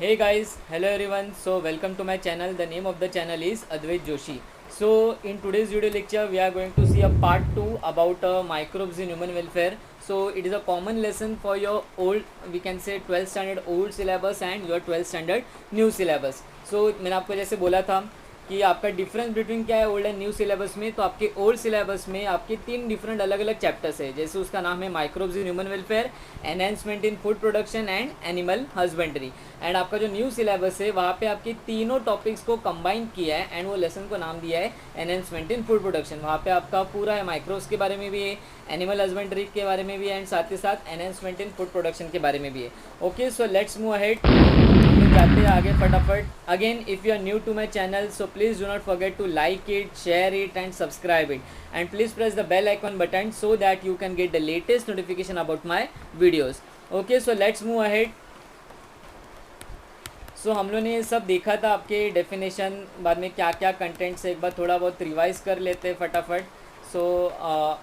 Hey guys, hello everyone. So welcome to my channel. The name of the channel is Advait Joshi. So in today's video lecture, we are going to see a part 2 about microbes in human welfare. So it is a common lesson for your old, we can say 12th standard old syllabus and your 12th standard new syllabus. So मैंने आपको जैसे बोला था कि आपका difference between क्या है old and new syllabus में। तो आपके ओल्ड सिलेबस में आपके 3 डिफरेंट अलग अलग चैप्टर्स है, जैसे उसका नाम है microbes in human welfare, enhancement in food production and animal husbandry. And आपका जो न्यू सिलेबस है वहाँ पे आपके तीनों टॉपिक्स को कंबाइन किया है एंड वो लेसन को नाम दिया है एनहेंसमेंट इन फूड प्रोडक्शन। वहाँ पे आपका पूरा है माइक्रोब्स के बारे में भी है, एनिमल हस्बेंड्री के बारे में भी है एंड साथ ही साथ एनहेंसमेंट इन फूड प्रोडक्शन के बारे में भी है। Okay, so let's move ahead, जाते हैं आगे फटाफट। Again if you are new to my channel so please do not forget to like it, share it and subscribe it and please press the bell icon button so that you can get the latest notification about my videos. Okay, so let's move ahead. So हम लोगों ने ये सब देखा था, आपके definition बाद में क्या क्या कंटेंट्स है, एक बार थोड़ा बहुत रिवाइज कर लेते हैं फटाफट। सो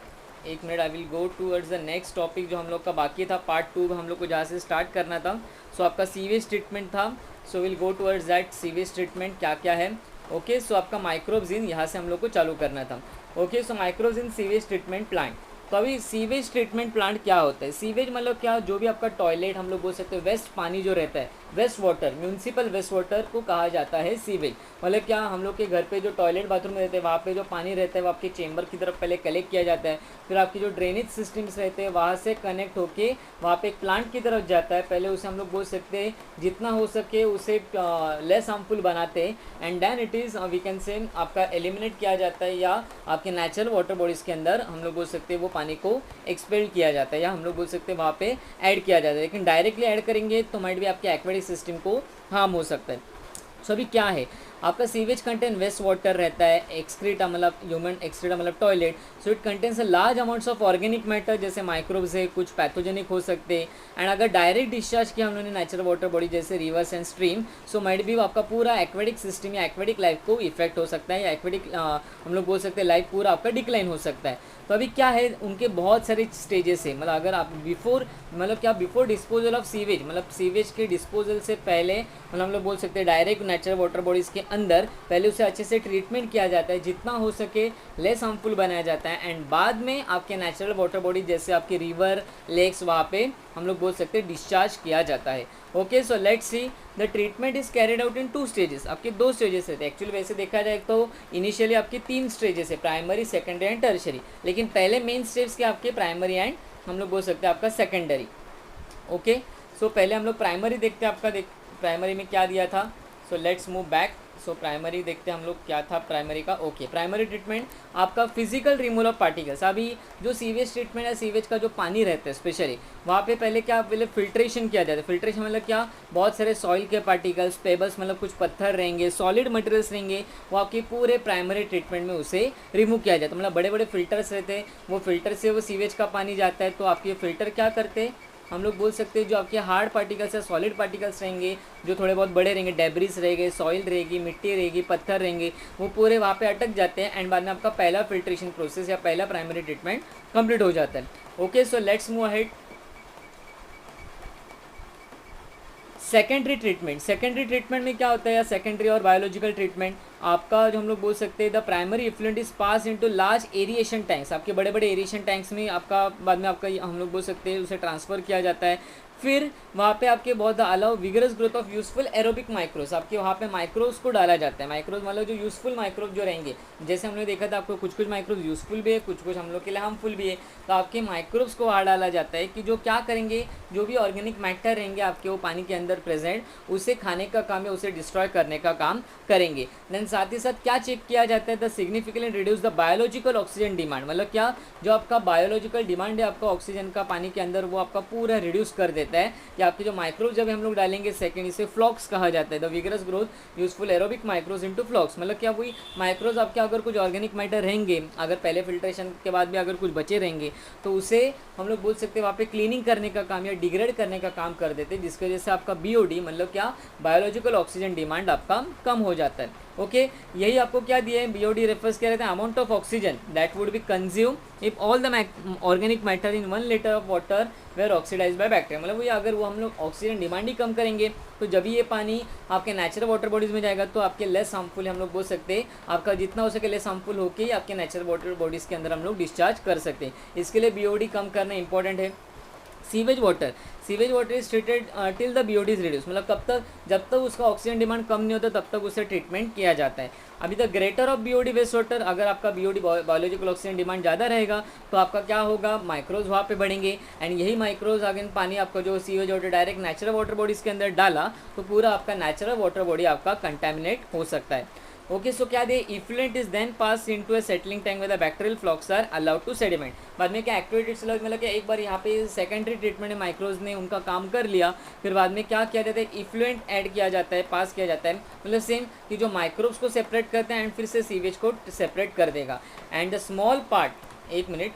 एक minute, I will go towards the next topic जो हम लोग का बाकी था पार्ट 2 हम लोग को जहाँ से स्टार्ट करना था। सो आपका सीवेज ट्रीटमेंट था, so will go towards that sewage treatment क्या क्या है। ओके, सो आपका माइक्रोब्स इन यहाँ से हम लोग को चालू करना था। Okay, so microbes in sewage treatment plant. तो अभी सीवेज ट्रीटमेंट प्लांट क्या होता है? सीवेज मतलब क्या, जो भी आपका टॉयलेट हम लोग बोल सकते हैं, वेस्ट पानी जो रहता है, waste water, municipal waste water को कहा जाता है सीवेज। मतलब क्या, हम लोग के घर पे जो टॉयलेट बाथरूम रहते हैं वहाँ पे जो पानी रहता है वो आपके चेंबर की तरफ पहले कलेक्ट किया जाता है, फिर आपकी जो ड्रेनेज सिस्टम्स रहते हैं वहाँ से कनेक्ट होके वहाँ पे एक प्लांट की तरफ जाता है। पहले उसे हम लोग बोल सकते हैं जितना हो सके उसे लेस हार्मफुल बनाते हैं and then it is we can say आपका एलिमिनेट किया जाता है, या आपके नेचुरल वाटर बॉडीज़ के अंदर हम लोग बोल सकते हैं वो पानी को एक्सपेल किया जाता है, या हम लोग बोल सकते हैं वहाँ पे ऐड किया जाता है। लेकिन डायरेक्टली ऐड करेंगे तो माइट भी आपके एक्वेटिक सिस्टम को हार्म हो सकता है। सो अभी क्या है, आपका सीवेज कंटेन वेस्ट वाटर रहता है, एक्सक्रीटा मतलब ह्यूमन एक्सक्रीटा मतलब toilet. So it contains a large amounts of organic matter, जैसे माइक्रोब्स है, कुछ पैथोजेनिक हो सकते हैं। एंड अगर डायरेक्ट डिस्चार्ज किया हम लोगों ने नेचुरल वाटर बॉडी जैसे reverse and stream, so might भी आपका पूरा एक्वेटिक सिस्टम या एक्वेटिक लाइफ को इफेक्ट हो सकता है, या एक्वेटिक हम लोग बोल सकते हैं लाइफ पूरा आपका डिक्लाइन हो सकता है। तो अभी क्या है, उनके बहुत सारे स्टेजेस है। मतलब अगर आप बिफोर मतलब क्या, बिफोर डिस्पोजल ऑफ सीवेज, मतलब सीवेज के डिस्पोजल से पहले मतलब हम लोग बोल सकते हैं डायरेक्ट नेचुरल वाटर बॉडीज़ के अंदर पहले उसे अच्छे से ट्रीटमेंट किया जाता है, जितना हो सके लेस हार्मफुल बनाया जाता है एंड बाद में आपके नेचुरल वाटर बॉडी जैसे आपके रिवर, लेक्स, वहाँ पे हम लोग बोल सकते हैं डिस्चार्ज किया जाता है। Okay, so let's see the treatment is carried out in 2 stages. आपके 2 स्टेजेस रहते हैं एक्चुअली, वैसे देखा जाए तो इनिशियली आपके 3 स्टेजेस है, प्राइमरी, सेकेंडरी एंड टर्शरी। लेकिन पहले मेन स्टेज के आपके प्राइमरी एंड हम लोग बोल सकते हैं आपका सेकेंडरी। ओके, सो पहले हम लोग प्राइमरी देखते हैं, आपका प्राइमरी में क्या दिया था। सो let's move back. So primary देखते हैं हम लोग क्या था प्राइमरी का। ओके, प्राइमरी ट्रीटमेंट आपका फिजिकल रिमूवल ऑफ पार्टिकल्स। अभी जो सीवेज ट्रीटमेंट है, सीवेज का जो पानी रहता है स्पेशली वहाँ पे पहले क्या, पहले फिल्ट्रेशन किया जाता है। फिल्ट्रेशन मतलब क्या, बहुत सारे सॉइल के पार्टिकल्स, पेबल्स मतलब कुछ पत्थर रहेंगे, सॉलिड मटेरियल्स रहेंगे, वो आपके पूरे प्राइमरी ट्रीटमेंट में उसे रिमूव किया जाता है। मतलब बड़े बड़े फिल्टर्स रहते हैं, वो फिल्टर से वो सीवेज का पानी जाता है। तो आपके फिल्टर क्या करते हैं, हम लोग बोल सकते हैं जो आपके हार्ड पार्टिकल्स या सॉलिड पार्टिकल्स रहेंगे, जो थोड़े बहुत बड़े रहेंगे, डेब्रिस रहेंगे, सॉइल रहेगी, मिट्टी रहेगी, पत्थर रहेंगे, वो पूरे वहाँ पे अटक जाते हैं एंड बाद में आपका पहला फिल्ट्रेशन प्रोसेस या पहला प्राइमरी ट्रीटमेंट कंप्लीट हो जाता है। Okay, so let's move ahead. Secondary treatment, secondary treatment में क्या होता है, या सेकेंडरी और बायोलॉजिकल ट्रीटमेंट आपका जो हम लोग बोल सकते हैं the primary effluent is pass into large aeration tanks. आपके बड़े बड़े एरिएशन टैंक्स में आपका बाद में आपका हम लोग बोल सकते हैं उसे ट्रांसफ़र किया जाता है। फिर वहाँ पे आपके बहुत allow vigorous growth of useful aerobic microbes, आपके वहाँ पे माइक्रोब्स को डाला जाता है। माइक्रोब्स मतलब जो यूजफुल माइक्रोब जो रहेंगे, जैसे हमने देखा था आपको कुछ कुछ माइक्रोब्स यूजफुल भी है, कुछ कुछ हम लोग के लिए हार्मफुल भी है। तो आपके माइक्रोब्स को वहाँ डाला जाता है कि जो क्या करेंगे, जो भी ऑर्गेनिक मैटर रहेंगे आपके वो पानी के अंदर प्रेजेंट, उसे खाने का काम या उसे डिस्ट्रॉय करने का काम करेंगे। देन साथ ही साथ क्या चेक किया जाता है, the significantly reduce the biological oxygen demand. मतलब क्या, जो आपका बायोलॉजिकल डिमांड है आपका ऑक्सीजन का पानी के अंदर, वो आपका पूरा रिड्यूस कर देता है। कि आपके जो माइक्रोब जब हम लोग डालेंगे सेकंड, इसे फ्लॉक्स कहा जाता है, the vigorous growth useful aerobic microbes into flocs. मतलब क्या, वही माइक्रोज आपके अगर कुछ ऑर्गेनिक मैटर रहेंगे, अगर पहले फिल्ट्रेशन के बाद भी अगर कुछ बचे रहेंगे तो उसे हम लोग बोल सकते हैं वहाँ पे क्लीनिंग करने का काम या डिग्रेड करने का काम कर देते हैं, जिसकी वजह से आपका BOD मतलब क्या, बायोलॉजिकल ऑक्सीजन डिमांड आपका कम हो जाता है। ओके यही आपको क्या दिया है, बीओडी रेफर्स क्या रहता है, amount of oxygen that would be consume if all the organic matter in 1 litre of water were oxidise by bacteria. मतलब वही अगर वो हम लोग ऑक्सीजन डिमांड ही कम करेंगे तो जब भी ये पानी आपके नेचुरल वाटर बॉडीज़ में जाएगा तो आपके लेस हार्मफुल हम लोग बोल सकते हैं, आपका जितना हो सके लेस हार्मफुल होकर ही आपके नेचुरल वाटर बॉडीज़ के अंदर हम लोग डिस्चार्ज कर सकते हैं। इसके लिए बीओडी कम करना इंपॉर्टेंट है। Sewage water is treated till the BOD is reduce, मतलब कब तक, जब तक उसका ऑक्सीजन डिमांड कम नहीं होता तब तक उसे ट्रीटमेंट किया जाता है। अभी the greater of BOD waste water, अगर आपका बीओडी बायोलॉजिकल ऑक्सीजन डिमांड ज़्यादा रहेगा तो आपका क्या होगा, माइक्रोज वहाँ पे बढ़ेंगे एंड यही माइक्रोज अगेन पानी आपका जो sewage water direct natural water bodies के अंदर डाला तो पूरा आपका नेचुरल वाटर बॉडी आपका कंटेमिनेट हो सकता है। ओके सो क्या the, effluent is then pass into a settling tank with the bacterial flocs are allowed to sediment. बाद में क्या एक्टिवेटेड स्लज, मतलब क्या एक बार यहाँ पे सेकेंडरी ट्रीटमेंट में माइक्रोज ने उनका काम कर लिया, फिर बाद में क्या किया जाता है, इफ्लुएंट ऐड किया जाता है, पास किया जाता है, मतलब सेम कि जो माइक्रोब्स को सेपरेट करते हैं एंड फिर से सीवेज को सेपरेट कर देगा। एंड द स्मॉल पार्ट, एक minute,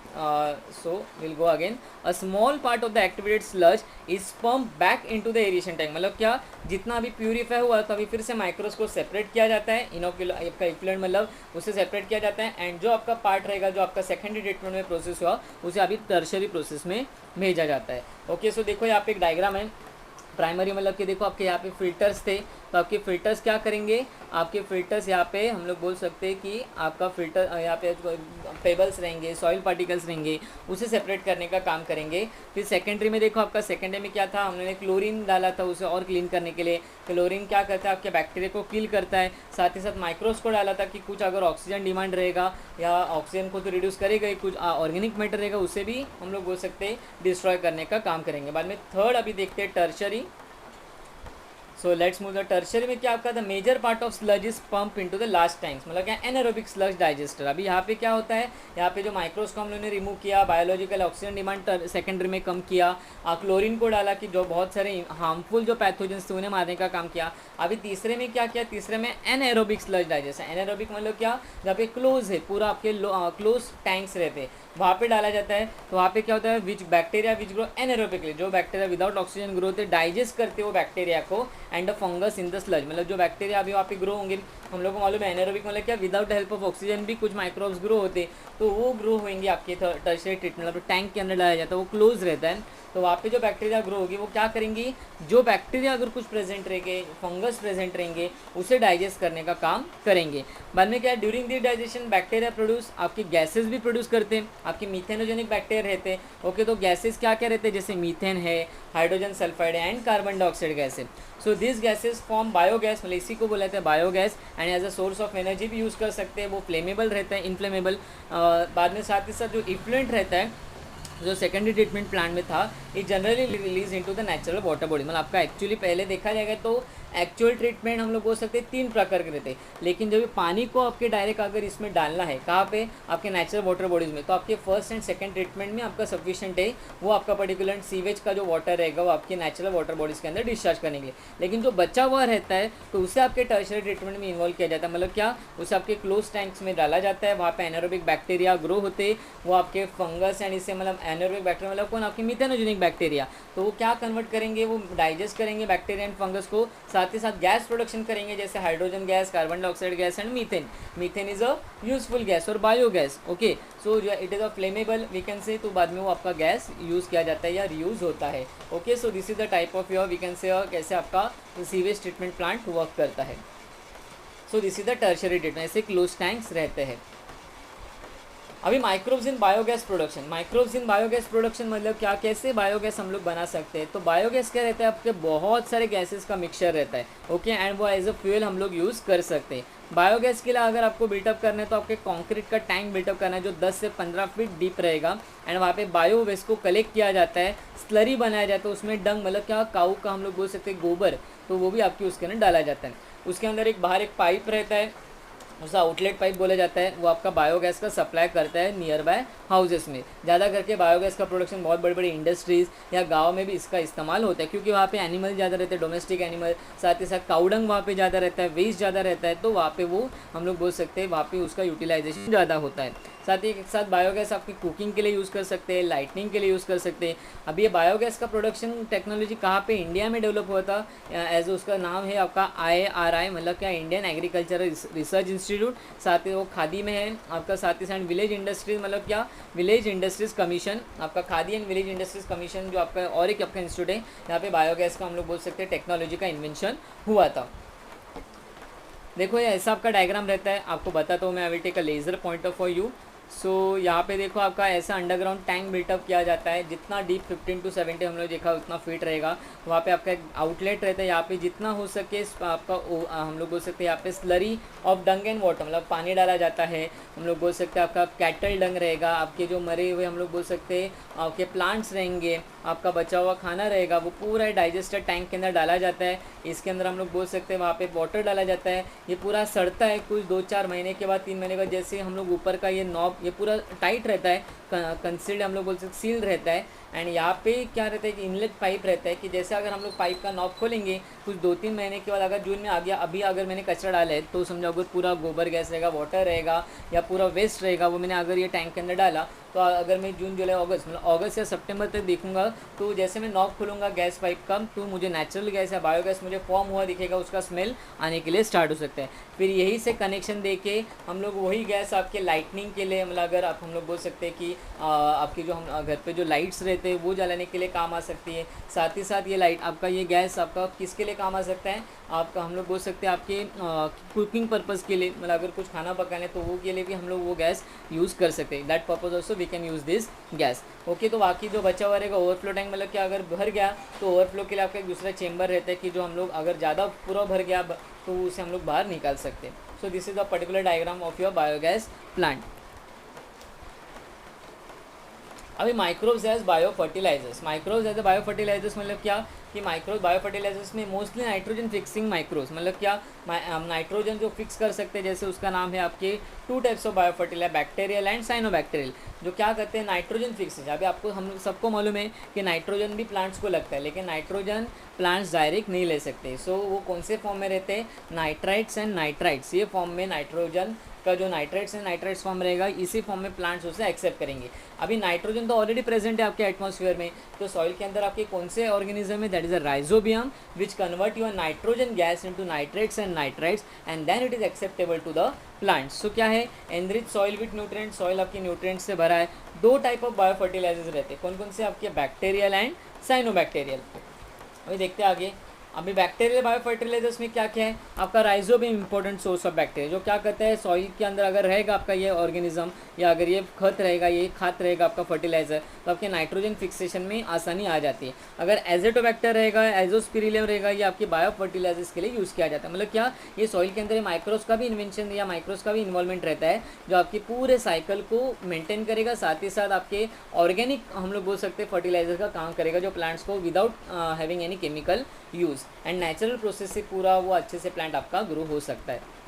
so will go again, a small part of the activated sludge is pump back into the aeration tank, मतलब क्या जितना अभी प्यूरीफाई हुआ तो अभी फिर से माइक्रोस को सेपरेट किया जाता है, आपका इफ्लुएंट मतलब उसे सेपरेट किया जाता है एंड जो आपका पार्ट रहेगा जो आपका सेकेंडरी ट्रीटमेंट में प्रोसेस हुआ उसे अभी टर्शरी प्रोसेस में भेजा जाता है। ओके सो देखो यहाँ पे एक डायग्राम है, प्राइमरी मतलब कि देखो आपके यहाँ पे फिल्टर्स थे तो आपके फिल्टर्स क्या करेंगे, आपके फिल्टर्स यहाँ पे हम लोग बोल सकते हैं कि आपका फिल्टर यहाँ पे पेबल्स रहेंगे, सॉइल पार्टिकल्स रहेंगे, उसे सेपरेट करने का काम करेंगे। फिर सेकेंडरी में देखो आपका सेकेंडरी में क्या था, हमने क्लोरीन डाला था उसे और क्लीन करने के लिए। क्लोरीन क्या करता है, आपके बैक्टीरिया को किल करता है, साथ ही साथ माइक्रोस को डाला था कि कुछ अगर ऑक्सीजन डिमांड रहेगा या ऑक्सीजन को तो रिड्यूस करेगा ही, कुछ ऑर्गेनिक मैटर रहेगा उसे भी हम लोग बोल सकते हैं डिस्ट्रॉय करने का काम करेंगे। बाद में थर्ड अभी देखते हैं tertiary. So let's move the tertiary में क्या आपका the major part of sludge is pump into the last tanks, मतलब क्या एनारोबिक स्लज डाइजेस्टर। अभी यहाँ पे क्या होता है, यहाँ पे जो माइक्रोस को हम लोगों ने रिमूव किया, बायोलॉजिकल ऑक्सीजन डिमांड सेकेंडरी में कम किया, क्लोरीन को डाला कि जो बहुत सारे हार्मफुल जो पैथोजेंस थे उन्हें मारने का काम किया। अभी तीसरे में क्या किया, तीसरे में एनारोबिक स्लज डाइजेस्टर। एनारोबिक मतलब क्या, जहाँ पे क्लोज है पूरा आपके क्लोज टैंक्स रहते हैं वहाँ पे डाला जाता है। तो वहाँ पे क्या होता है, विच बैक्टीरिया विच ग्रो एनारोबिकली, जो बैक्टीरिया विदाउट ऑक्सीजन ग्रो होते डाइजेस्ट करते वो बैक्टीरिया को, and the fungus in the sludge, मतलब जो बैक्टीरिया अभी वहाँ पे ग्रो होंगे, हम लोग को मालूम है एनारोबिक मतलब क्या, विदाउट हेल्प ऑफ ऑक्सीजन भी कुछ माइक्रोब्स ग्रो होते तो वो ग्रो होंगे आपके टर्शियरी ट्रीटमेंट, मतलब टैंक के अंदर डाला जाता है, वो क्लोज रहता है। तो वहाँ पे जो बैक्टीरिया ग्रो होगी वो क्या करेंगी, जो बैक्टीरिया अगर कुछ प्रेजेंट रहेंगे, फंगस प्रेजेंट रहेंगे, उसे डाइजेस्ट करने का काम करेंगे। बाद में क्या, during the digestion bacteria produce, आपके गैसेस भी प्रोड्यूस करते हैं, आपके मीथेनोजेनिक बैक्टीरिया रहते हैं। ओके तो गैसेस क्या क्या रहते हैं, जैसे मीथेन है, हाइड्रोजन सल्फाइड है एंड कार्बन डाइऑक्साइड गैस है। So this gases form biogas, मतलब इसी को बोला जाता है biogas, and as a source of energy भी यूज़ कर सकते हैं। वो फ्लेमेबल रहता है, इनफ्लेमेबल। बाद में साथ ही साथ जो इफ्लुएंट रहता है जो सेकेंडरी ट्रीटमेंट प्लांट में था, ये generally release into the natural water body, मतलब आपका एक्चुअली पहले देखा जाएगा तो एक्चुअल ट्रीटमेंट हम लोग बोल सकते हैं 3 प्रकार के रहते हैं, लेकिन जब पानी को आपके डायरेक्ट अगर इसमें डालना है कहाँ पे, आपके नेचुरल वाटर बॉडीज़ में, तो आपके फर्स्ट एंड सेकंड ट्रीटमेंट में आपका सफिशिएंट है वो आपका पर्टिकुलर सीवेज का जो वाटर रहेगा वो आपके नेचुरल वाटर बॉडीज़ के अंदर डिस्चार्ज करने के लिए। लेकिन जो बचा हुआ रहता है तो उसे आपके टर्शियरी ट्रीटमेंट में इन्वॉल्व किया जाता है, मतलब क्या, उसे आपके क्लोज टैंक्स में डाला जाता है, वहाँ पे एनारोबिक बैक्टीरिया ग्रो होते, वो आपके फंगस एंड इससे मतलब एनारोबिक बैक्टीरिया मतलब कौन, आपके मीथेनोजेनिक बैक्टीरिया, तो वो क्या कन्वर्ट करेंगे, वो डाइजेस्ट करेंगे बैक्टीरिया एंड फंगस को, साथ ही साथ गैस प्रोडक्शन करेंगे जैसे hydrogen gas, carbon dioxide gas and methane. Methane is a useful gas और biogas. Okay so it is a flammable we can say, तो बाद में वो आपका गैस यूज़ किया जाता है या रीयूज़ होता है। Okay so this is the type of your we can say कैसे आपका सीवेज ट्रीटमेंट प्लांट वर्क करता है। So this is the tertiary treatment, ऐसे क्लोज टैंक्स रहते हैं। अभी microbes in biogas production, microbes in biogas production मतलब क्या, कैसे बायोगैस हम लोग बना सकते हैं। तो बायोगैस क्या रहता है, आपके बहुत सारे गैसेस का मिक्सचर रहता है। ओके एंड वो एज अ फ्यूल हम लोग यूज़ कर सकते हैं। बायोगैस के लिए अगर आपको बिल्टअप करना है तो आपके कंक्रीट का टैंक बिल्टअप करना है जो 10 से 15 फीट डीप रहेगा, एंड वहाँ पे बायो वेस्ट को कलेक्ट किया जाता है, स्लरी बनाया जाता है, उसमें डंग मतलब क्या, काऊ का हम लोग बोल सकते हैं गोबर, तो वो भी आपके उसके अंदर डाला जाता है। उसके अंदर एक बाहर एक पाइप रहता है, उसे आउटलेट पाइप बोला जाता है, वो आपका बायोगैस का सप्लाई करता है नियर बाय हाउसेस में। ज़्यादा करके बायोगैस का प्रोडक्शन बहुत बड़ी बड़ी इंडस्ट्रीज़ या गांव में भी इसका इस्तेमाल होता है, क्योंकि वहाँ पे एनिमल ज़्यादा रहते हैं, डोमेस्टिक एनिमल, साथ ही साथ काउडंग वहाँ पे ज़्यादा रहता है, वेस्ट ज़्यादा रहता है, तो वहाँ पे वो हम लोग बोल सकते हैं वहाँ पे उसका यूटिलाइजेशन ज़्यादा होता है। साथ ही एक साथ बायोगैस आपकी कुकिंग के लिए यूज़ कर सकते हैं, लाइटनिंग के लिए यूज़ कर सकते हैं। अभी ये बायोगैस का प्रोडक्शन टेक्नोलॉजी कहाँ पे इंडिया में डेवलप हुआ था, एज उसका नाम है आपका IARI, मतलब क्या इंडियन एग्रीकल्चरल रिसर्च इंस्टीट्यूट। साथ ही वो खादी में है आपका, साथ ही साथ विलेज इंडस्ट्रीज, मतलब क्या विलेज इंडस्ट्रीज कमीशन, आपका khadi and village industries commission जो आपका और एक आपका इंस्टीट्यूट है, यहाँ पे बायोगैस का हम लोग बोल सकते हैं टेक्नोलॉजी का इन्वेंशन हुआ था। देखो ये ऐसा आपका डायग्राम रहता है, आपको बताता हूँ मैं। I will take a laser pointer for you. So यहाँ पे देखो आपका ऐसा अंडरग्राउंड टैंक बिल्टअप किया जाता है, जितना डीप 15 to 70 हम लोग देखा उतना फिट रहेगा। वहाँ पे आपका एक आउटलेट रहता है, यहाँ पे जितना हो सके आपका हम लोग बोल सकते हैं यहाँ पे slurry of Dang and water, मतलब पानी डाला जाता है। हम लोग बोल सकते हैं आपका कैटल डंग रहेगा, आपके जो मरे हुए हम लोग बोल सकते हैं आपके प्लांट्स रहेंगे, आपका बचा हुआ खाना रहेगा, वो पूरा डाइजेस्टर टैंक के अंदर डाला जाता है। इसके अंदर हम लोग बोल सकते हैं वहाँ पे वाटर डाला जाता है। ये पूरा सड़ता है कुछ 2-4 महीने के बाद, 3 महीने के बाद, जैसे हम लोग ऊपर का ये नॉब ये पूरा टाइट रहता है, कंसील्ड हम लोग बोल सकते सील्ड रहता है। एंड यहाँ पे क्या रहता है कि इनलेट पाइप रहता है, कि जैसे अगर हम लोग पाइप का नॉब खोलेंगे कुछ 2-3 महीने के बाद, अगर जून में आ गया, अभी अगर मैंने कचरा डाला है तो समझो अगर पूरा गोबर गैस रहेगा, वाटर रहेगा या पूरा वेस्ट रहेगा, वो मैंने अगर ये टैंक के अंदर डाला, तो अगर मैं जून जुलाई अगस्त मतलब अगस्त या सितंबर तक देखूंगा, तो जैसे मैं नॉब खोलूँगा गैस पाइप का, तो मुझे नेचुरल गैस या बायोगैस मुझे फॉर्म हुआ दिखेगा, उसका स्मेल आने के लिए स्टार्ट हो सकता है। फिर यही से कनेक्शन दे के हम लोग वही गैस आपके लाइटनिंग के लिए, मतलब अगर आप हम लोग बोल सकते हैं कि आपकी जो हम घर पे जो लाइट्स रहते हैं वो जलाने के लिए काम आ सकती है। साथ ही साथ ये लाइट आपका ये गैस आपका किसके लिए काम आ सकता है, आपका हम लोग बोल सकते हैं आपके कुकिंग पर्पज़ के लिए, मतलब अगर कुछ खाना पकाने तो वो के लिए भी हम लोग वो गैस यूज़ कर सकते हैं। That purpose also we can use this gas. Okay, तो बाकी जो बचा हुआ रहेगा ओवरफ्लो टैंक, मतलब क्या अगर भर गया तो ओवरफ्लो के लिए आपका एक दूसरा चेंबर रहता है, कि जो हम लोग अगर ज़्यादा पूरा भर गया तो उसे हम लोग बाहर निकाल सकते हैं। So this is the particular diagram of your biogas plant. अभी microbes as bio fertilizers, microbes as bio fertilizers मतलब क्या कि माइक्रो बायो फर्टिलाइजर्स में मोस्टली नाइट्रोजन फिक्सिंग माइक्रोब्स, मतलब क्या नाइट्रोजन जो फिक्स कर सकते हैं, जैसे उसका नाम है आपके 2 types of bio fertiliser, bacterial and cyanobacterial, जो क्या करते हैं नाइट्रोजन फिक्सिंग। अभी आपको हम सबको मालूम है कि नाइट्रोजन भी प्लांट्स को लगता है, लेकिन नाइट्रोजन प्लांट्स डायरेक्ट नहीं ले सकते। सो वो कौन से फॉर्म में रहते हैं, नाइट्राइट्स एंड नाइट्राइट्स, ये फॉर्म में नाइट्रोजन का जो नाइट्राइट्स एंड नाइट्राइट्स फॉर्म रहेगा, इसी फॉर्म में प्लांट्स उसे एक्सेप्ट करेंगे। अभी नाइट्रोजन तो ऑलरेडी प्रेजेंट है आपके एटमॉस्फेयर में, तो सॉइल के अंदर आपके कौन से ऑर्गेनिज्म है, that is a rhizobium which convert your nitrogen gas into nitrates and nitrites and then it is acceptable to the plants. So क्या है, enrich soil with nutrient, soil आपके न्यूट्रिएंट्स से भरा है। 2 टाइप ऑफ बायो फर्टिलाइजर्स रहते हैं, कौन कौन से आपके बैक्टीरियल एंड साइनोबैक्टीरियल। अभी देखते हैं आगे। अभी बैक्टीरियल बायो फर्टिलाइजर्स में क्या क्या है, आपका rhizobium important source of bacteria, जो क्या करता है सॉइल के अंदर अगर रहेगा आपका ये ऑर्गेनिज्म, या अगर ये खत रहेगा, ये खाद रहेगा आपका फर्टिलाइजर, तो आपके नाइट्रोजन फिक्सेशन में आसानी आ जाती है। अगर एजेटोबैक्टर रहेगा, एजोस्पिरिलियम रहेगा, ये आपके बायो फर्टिलाइजर्स के लिए यूज़ किया जाता है। मतलब क्या, ये सॉइल के अंदर माइक्रोस का भी इन्वेंशन या माइक्रोस का भी इन्वॉल्वमेंट रहता है, जो आपके पूरे साइकिल को मेंटेन करेगा, साथ ही साथ आपके ऑर्गेनिक हम लोग बोल सकते हैं फर्टिलाइजर का काम करेगा, जो प्लांट्स को without having any chemical use and natural process से पूरा वो अच्छे से प्लांट आपका ग्रो हो सकता है।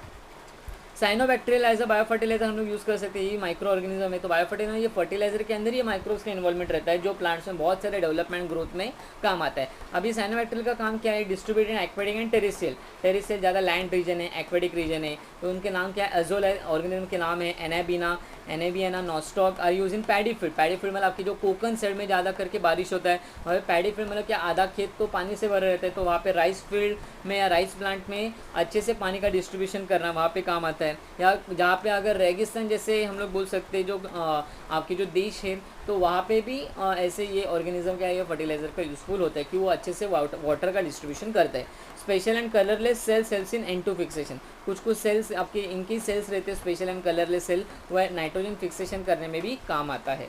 Cyanobacterial as a bio fertiliser हम लोग यूज़ कर सकते हैं, ये माइक्रो ऑर्गेनिज्म है। तो बायो फर्टिलाइजर ये फर्टिलाइजर के अंदर ये माइक्रोब्स का इन्वॉल्वमेंट रहता है, जो प्लांट्स में बहुत सारे डेवलपमेंट ग्रोथ में काम आता है। अभी साइनोबैक्टीरियल का काम क्या है, distributed aquatic and terrestrial. Terrestrial ज़्यादा लैंड रीजन है, एक्वेटिक रीजन है, तो उनके नाम क्या है, एजोल है, ऑर्गेनिज्म के नाम है anabaena, anabaena, nostoc are use in paddy field. Paddy field मतलब आपकी जो कोकन साइड में ज़्यादा करके बारिश होता है, वहाँ पे पैडी फील्ड मतलब क्या आधा खेत तो पानी से भरे रहता है, तो वहाँ पे राइस फील्ड में या राइस प्लांट में अच्छे से पानी का डिस्ट्रीब्यूशन करना वहाँ पे काम आता है। या जहाँ पे अगर रेगिस्तान जैसे हम लोग बोल सकते हैं जो आपके जो देश है, तो वहाँ पे भी ऐसे ये ऑर्गेनिज्म क्या है, ये फर्टिलाइजर का यूज़फुल होता है कि वो अच्छे से वाटर का डिस्ट्रीब्यूशन करता है। Special and colourless cells helps in N2 fixation, कुछ सेल्स आपके इनकी सेल्स रहते हैं स्पेशल एंड कलरलेस सेल, वह नाइट्रोजन फिक्सेशन करने में भी काम आता है।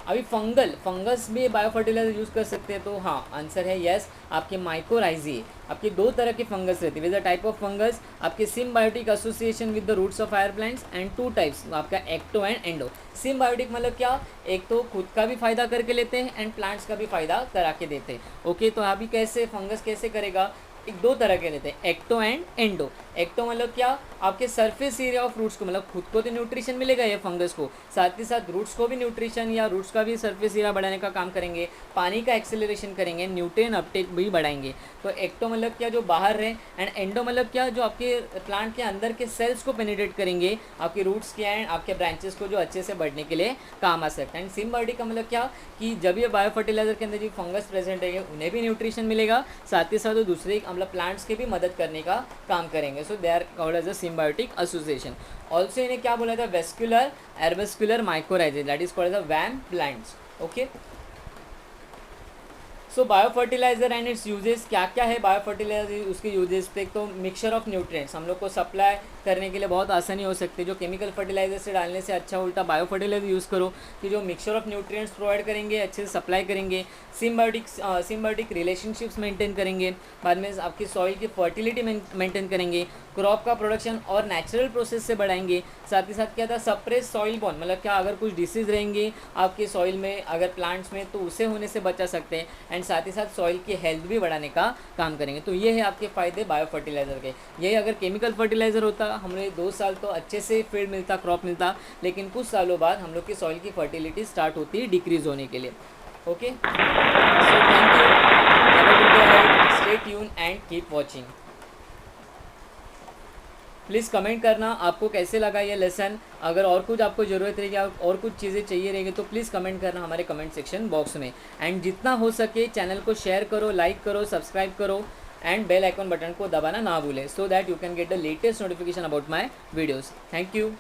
अभी फंगस भी बायो फर्टिलाइजर यूज़ कर सकते हैं, तो हाँ आंसर है यस, आपके माइकोराइजी। आपके 2 तरह के फंगस रहते हैं, with the type of fungus आपके symbiotic association with the roots of higher plants and 2 types आपका एक्टो एंड एंडो। सिम्बायोटिक मतलब क्या, एक तो खुद का भी फायदा करके लेते हैं एंड प्लांट्स का भी फायदा करा के देते हैं। ओके, तो अभी कैसे फंगस कैसे करेगा, एक दो तरह के रहते हैं, एक्टो एंड एंडो। एक्टो मतलब क्या, आपके सरफेस एरिया ऑफ रूट्स को, मतलब खुद को तो न्यूट्रिशन मिलेगा ये फंगस को, साथ ही साथ रूट्स को भी न्यूट्रिशन या रूट्स का भी सरफेस एरिया बढ़ाने का काम करेंगे, पानी का एक्सेलरेशन करेंगे, न्यूट्रिएंट अपटेक भी बढ़ाएंगे। तो एक्टो मतलब क्या, जो बाहर रहे, एंड एंडो मतलब क्या, जो आपके प्लांट के अंदर के सेल्स को पेनिट्रेट करेंगे, आपके रूट्स के एंड आपके ब्रांचेस को जो अच्छे से बढ़ने के लिए काम आ सकता है। एंड सिम्बायोटिक का मतलब क्या, कि जब ये बायो फर्टिलाइजर के अंदर जो फंगस प्रेजेंट रहेंगे उन्हें भी न्यूट्रिशन मिलेगा, साथ ही साथ वो दूसरे मतलब प्लांट्स के भी मदद करने का काम करेंगे। So they are called as a symbiotic association. Also इन्हें क्या बोला था, vesicular arbuscular mycorrhizae, that is called as a VAM plants. Okay, so bio fertilizer and its uses क्या क्या है, बायो फर्टिलाइजर उसके यूजेस पे, तो मिक्सचर ऑफ न्यूट्रिएंट्स हम लोग को सप्लाई करने के लिए बहुत आसानी हो सकती है। जो केमिकल फर्टिलाइजर से डालने से अच्छा उल्टा बायो फर्टिलाइजर यूज़ करो, कि जो मिक्सचर ऑफ न्यूट्रिएंट्स प्रोवाइड करेंगे, अच्छे से सप्लाई करेंगे, सिम्बायोटिक रिलेशनशिप्स मेंटेन करेंगे, बाद में आपकी सॉइल की फर्टिलिटी मेंटेन करेंगे, क्रॉप का प्रोडक्शन और नेचुरल प्रोसेस से बढ़ाएंगे। साथ ही साथ क्या था, सप्रेस सॉइल बॉर्न, मतलब क्या अगर कुछ डिसीज़ रहेंगे आपके सॉइल में, अगर प्लांट्स में, तो उसे होने से बचा सकते हैं। एंड साथ ही साथ सॉइल की हेल्थ भी बढ़ाने का काम करेंगे। तो ये है आपके फ़ायदे बायो फर्टिलाइज़र के। यही अगर केमिकल फर्टिलाइज़र होता, हमें 2 साल तो अच्छे से फील्ड मिलता, क्रॉप मिलता, लेकिन कुछ सालों बाद हम लोग की सॉइल की फर्टिलिटी स्टार्ट होती है डिक्रीज होने के लिए। Okay, so thank you, have a good day ahead, stay tune and keep watching. Please comment करना आपको कैसे लगा ये लेसन। अगर और कुछ आपको ज़रूरत रहेगी और कुछ चीज़ें चाहिए रहेगी तो प्लीज़ कमेंट करना हमारे कमेंट सेक्शन बॉक्स में। एंड जितना हो सके चैनल को शेयर करो, लाइक करो, सब्सक्राइब करो एंड बेल आइकॉन बटन को दबाना ना भूलें, सो that you can get the latest notification about my videos. Thank you.